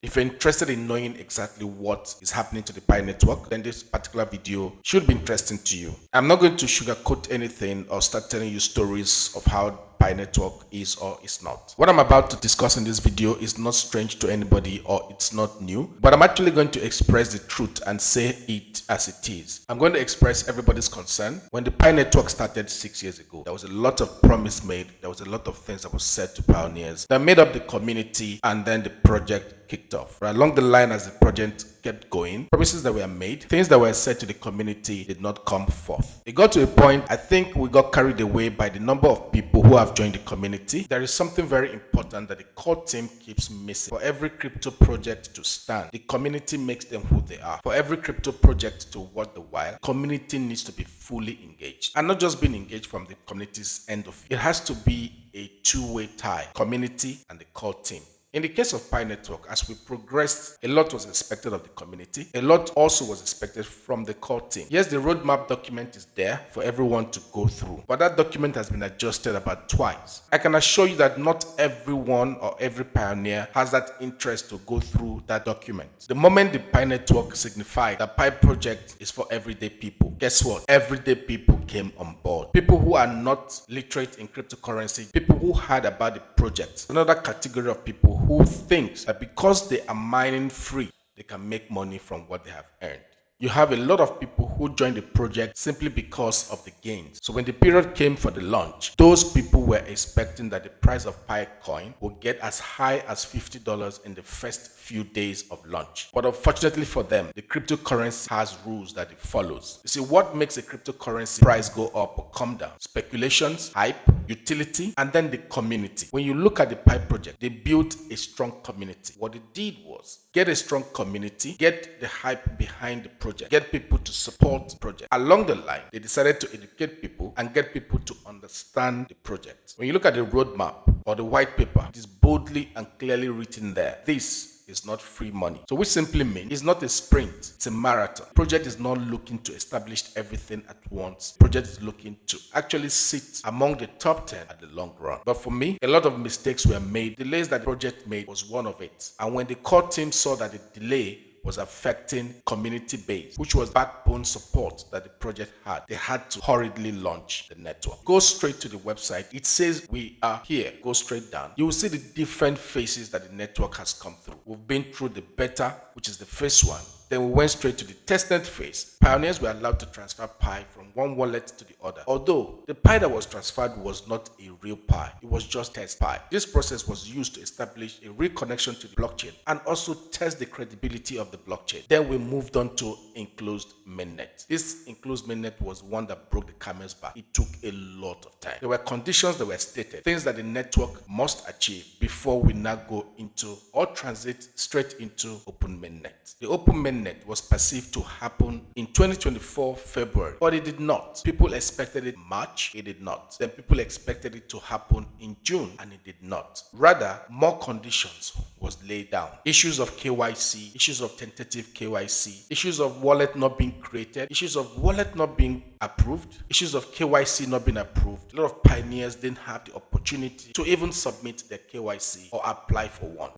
If you're interested in knowing exactly what is happening to the Pi network, then this particular video should be interesting to you. I'm not going to sugarcoat anything or start telling you stories of how Pi network is or is not. What I'm about to discuss in this video is not strange to anybody or it's not new, but I'm actually going to express the truth and say it as it is. I'm going to express everybody's concern. When the Pi network started 6 years ago, there was a lot of promise made. There was a lot of things that was said to pioneers that made up the community, and then the project kicked off. Right along the line, as the project kept going, promises that were made, things that were said to the community did not come forth. It got to a point, I think we got carried away by the number of people who have joined the community. There is something very important that the core team keeps missing. For every crypto project to stand, the community makes them who they are. For every crypto project to worth the while, community needs to be fully engaged. And not just being engaged from the community's end of it. It has to be a two-way tie, community and the core team. In the case of Pi Network, as we progressed, a lot was expected of the community. A lot also was expected from the core team. Yes, the roadmap document is there for everyone to go through, but that document has been adjusted about twice. I can assure you that not everyone or every pioneer has that interest to go through that document. The moment the Pi Network signified that Pi project is for everyday people, guess what? Everyday people came on board. People who are not literate in cryptocurrency, people who heard about the project, another category of people who thinks that because they are mining free, they can make money from what they have earned. You have a lot of people who joined the project simply because of the gains. So when the period came for the launch, those people were expecting that the price of Pi coin would get as high as $50 in the first few days of launch. But unfortunately for them, the cryptocurrency has rules that it follows. You see, what makes a cryptocurrency price go up or come down? Speculations, hype, utility, and then the community. When you look at the Pi project, they built a strong community. What they did was get a strong community, get the hype behind the project, get people to support the project. Along the line, they decided to educate people and get people to understand the project. When you look at the roadmap or the white paper, it is boldly and clearly written there. This is not free money. So which simply means it's not a sprint, it's a marathon. The project is not looking to establish everything at once. The project is looking to actually sit among the top 10 at the long run. But for me, a lot of mistakes were made. Delays that the project made was one of it. And when the core team saw that the delay was affecting community base, which was backbone support that the project had, they had to hurriedly launch the network. Go straight to the website. It says we are here. Go straight down. You will see the different phases that the network has come through. We've been through the beta, which is the first one. Then we went straight to the testnet phase. Pioneers were allowed to transfer Pi from one wallet to the other. Although the Pi that was transferred was not a real Pi, it was just test Pi. This process was used to establish a real connection to the blockchain and also test the credibility of the blockchain. Then we moved on to enclosed mainnet. This enclosed mainnet was one that broke the camel's back. It took a lot of time. There were conditions that were stated, things that the network must achieve before we now go into or transit straight into open mainnet. The open mainnet was perceived to happen in 2024 February, but it did not. People expected it March, it did not. Then people expected it to happen in June, and it did not. Rather, more conditions was laid down. Issues of KYC, issues of tentative KYC, issues of wallet not being created, issues of wallet not being approved, issues of KYC not being approved. A lot of pioneers didn't have the opportunity to even submit their KYC or apply for one.